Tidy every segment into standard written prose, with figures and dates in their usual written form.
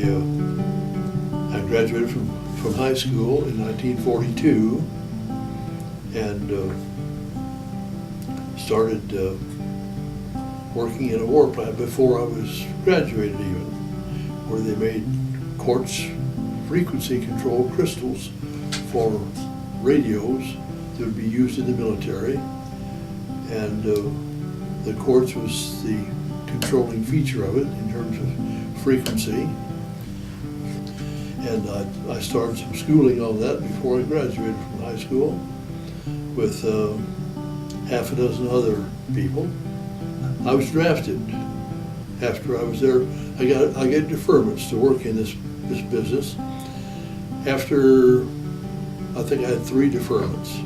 I graduated from high school in 1942 and started working in a war plant before I was graduated even, where they made quartz frequency control crystals for radios that would be used in the military. And the quartz was the controlling feature of it in terms of frequency. And I started some schooling on that before I graduated from high school with half a dozen other people. I was drafted after I was there. I get deferments to work in this business. After, I think I had 3 deferments.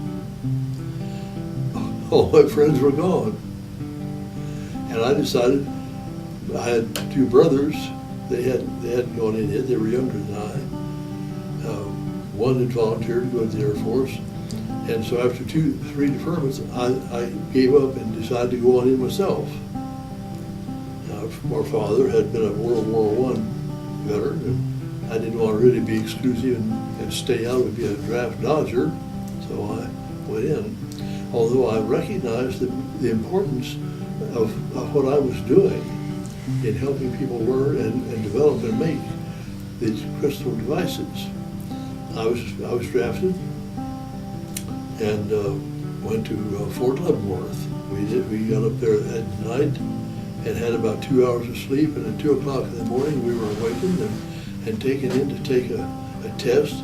All my friends were gone. And I decided, I had 2 brothers, they hadn't gone in yet, they were younger than I. One had volunteered to go to the Air Force. And so after 3 deferments, I gave up and decided to go on in myself. Our father had been a World War I veteran, and I didn't want to really be exclusive and stay out and be a draft dodger, so I went in. Although I recognized the importance of what I was doing in helping people learn and develop and make these crystal devices. I was drafted and went to Fort Leavenworth. We got up there at night and had about 2 hours of sleep, and at 2 o'clock in the morning we were awakened and taken in to take a test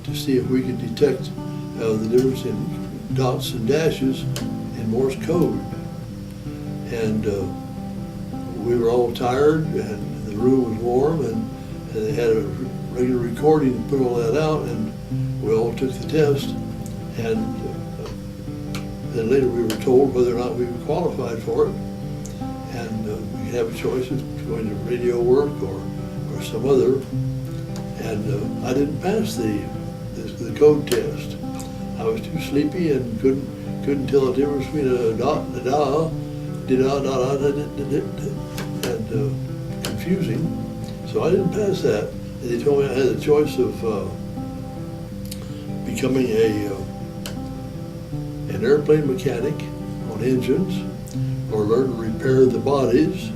to see if we could detect the difference in dots and dashes in Morse code. And we were all tired, and the room was warm, and they had a regular recording to put all that out, and we all took the test. And then later we were told whether or not we were qualified for it, and we could have a choice of going to radio work or some other. And I didn't pass the code test. I was too sleepy and couldn't tell the difference between a dot and a da, and confusing. So I didn't pass that. And they told me I had a choice of becoming an airplane mechanic on engines, or learn to repair the bodies,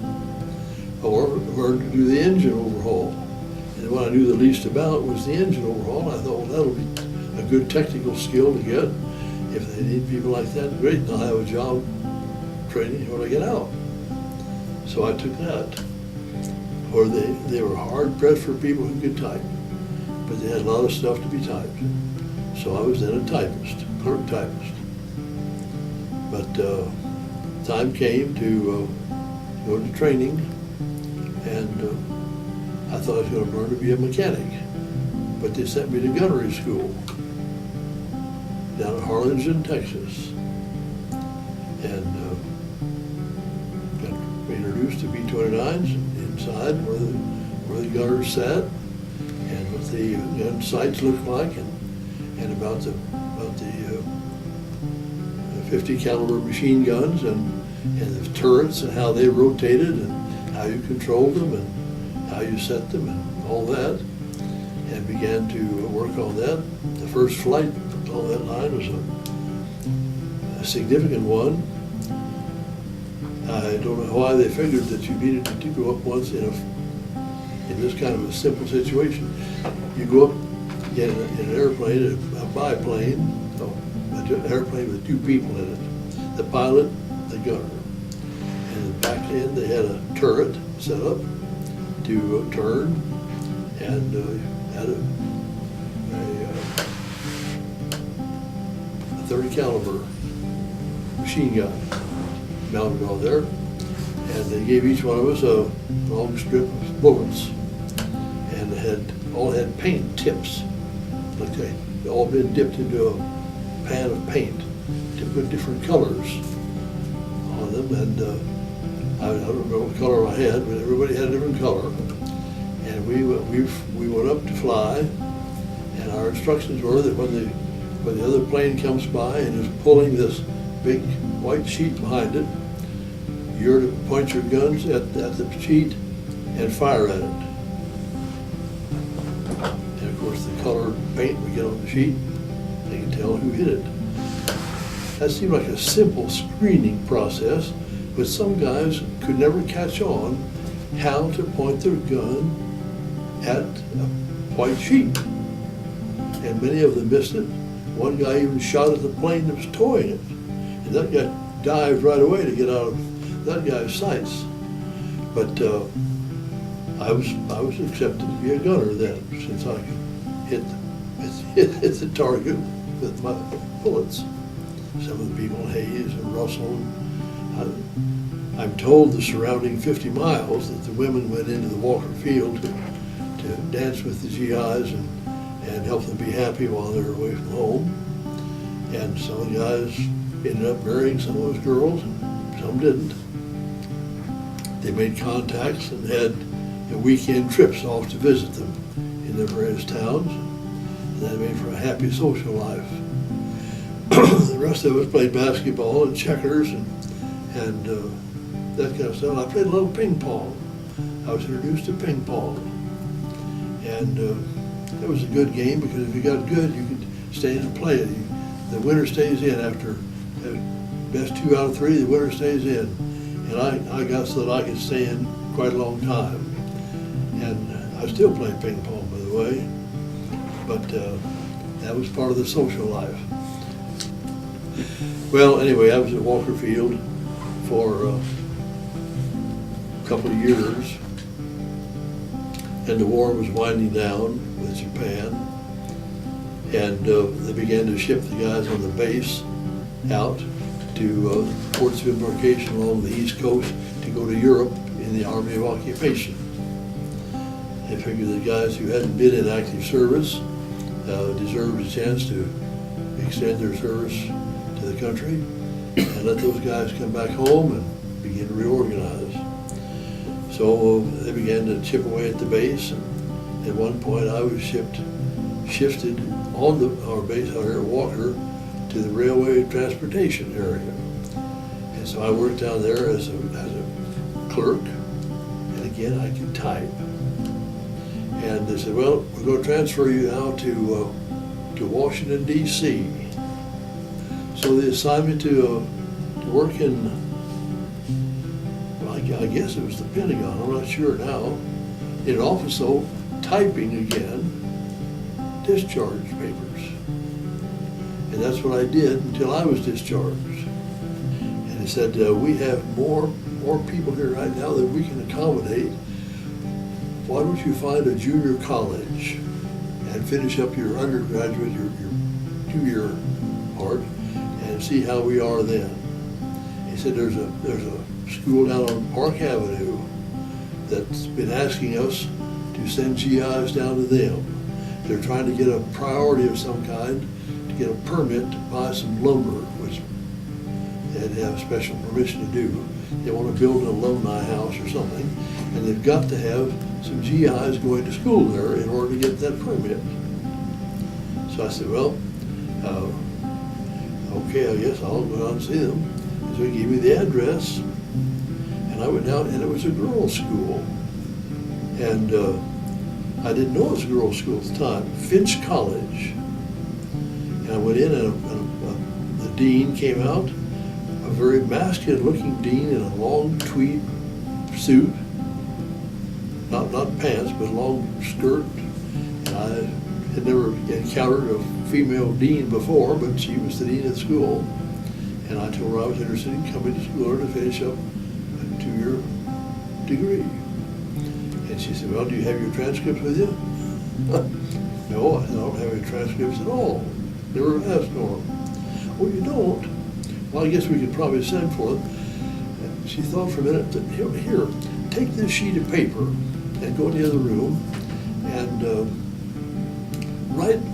or learn to do the engine overhaul. And what I knew the least about was the engine overhaul. I thought, well, that'll be a good technical skill to get. If they need people like that, great, and I'll have a job training when I get out. So I took that. Or they were hard pressed for people who could type, but they had a lot of stuff to be typed. So I was then a typist, clerk typist. But time came to go to training, and I thought I was going to learn to be a mechanic. But they sent me to gunnery school down in Harlingen, Texas. And got introduced to B-29s inside where the gunners sat, and what the gun sights looked like, and about the 50 caliber machine guns and the turrets and how they rotated and how you controlled them and how you set them and all that, and began to work on that. The first flight on that line was a significant one. I don't know why they figured that you needed to go up once in this kind of a simple situation. You go up in an airplane, a biplane, an airplane with 2 people in it, the pilot, the gunner. And in the back end they had a turret set up to turn, and had a 30 caliber machine gun mounted on there, and they gave each one of us a long strip of bullets, and they all had paint tips, like they'd all been dipped into a pan of paint to put different colors on them. And I don't remember what color I had, but everybody had a different color. And we went up to fly, and our instructions were that when the other plane comes by and is pulling this big white sheet behind it, you're to point your guns at the sheet and fire at it. color paint we get on the sheet, they can tell who hit it. That seemed like a simple screening process, but some guys could never catch on how to point their gun at a white sheet. And many of them missed it. One guy even shot at the plane that was towing it. And that guy dived right away to get out of that guy's sights. But I was accepted to be a gunner then, since I could hit the target with my bullets. Some of the people, Hayes and Russell, I'm told the surrounding 50 miles that the women went into the Walker Field to dance with the GIs and help them be happy while they were away from home. And some of the guys ended up marrying some of those girls, and some didn't. They made contacts and had weekend trips off to visit them in their various towns, and that made for a happy social life. The rest of us played basketball and checkers and that kind of stuff. I played a little ping pong. I was introduced to ping pong, and that was a good game because if you got good, you could stay in and play it. The winner stays in after the best 2 out of 3. The winner stays in, and I got so that I could stay in quite a long time. And I still play ping pong, by the way, but that was part of the social life. Well, anyway, I was at Walker Field for a couple of years, and the war was winding down with Japan, and they began to ship the guys on the base out to ports of embarkation along the East Coast to go to Europe in the Army of Occupation. They figured the guys who hadn't been in active service deserved a chance to extend their service to the country and let those guys come back home and begin to reorganize. So they began to chip away at the base, and at one point I was shifted on our base out here at Walker to the railway transportation area. And so I worked down there as a clerk, and again I could type. And they said, well, we're going to transfer you now to Washington, D.C. So they assigned me to work in, well, I guess it was the Pentagon, I'm not sure now, in an office though, typing again, discharge papers. And that's what I did until I was discharged. And they said, we have more people here right now than we can accommodate. Why don't you find a junior college and finish up your undergraduate, your 2-year part, and see how we are then. He said there's a school down on Park Avenue that's been asking us to send GIs down to them. They're trying to get a priority of some kind to get a permit to buy some lumber, which they had to have special permission to do. They want to build an alumni house or something, and they've got to have some GIs going to school there in order to get that permit. So I said, well, okay, I guess I'll go down and see them. And so he gave me the address, and I went down, and it was a girls' school. And I didn't know it was a girls' school at the time, Finch College. And I went in, and the dean came out, a very masculine-looking dean in a long tweed suit, not pants, but a long skirt. And I had never encountered a female dean before, but she was the dean of the school. And I told her I was interested in coming to school to finish up a 2-year degree. And she said, well, do you have your transcripts with you? No, I don't have any transcripts at all. Never asked for them. Well, you don't? Well, I guess we could probably send for them. And she thought for a minute, here, take this sheet of paper and go in the other room and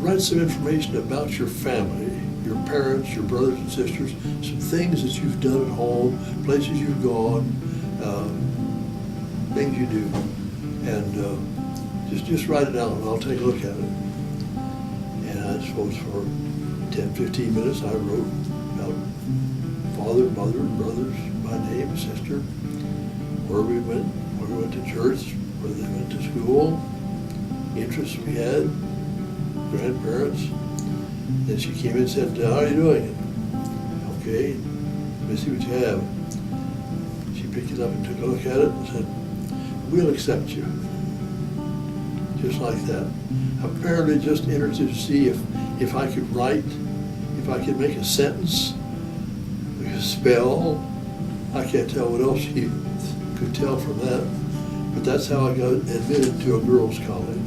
write some information about your family, your parents, your brothers and sisters, some things that you've done at home, places you've gone, things you do. And just write it down and I'll take a look at it. And I suppose for 10, 15 minutes I wrote about father, mother, brothers, my name, sister, where we went to church, where they went to school, interests we had, grandparents. Then she came in and said, how are you doing? Okay, let me see what you have. She picked it up and took a look at it and said, we'll accept you. Just like that. Apparently just interested to see if I could write, if I could make a sentence, a spell. I can't tell what else she could tell from that. But that's how I got admitted to a girls' college.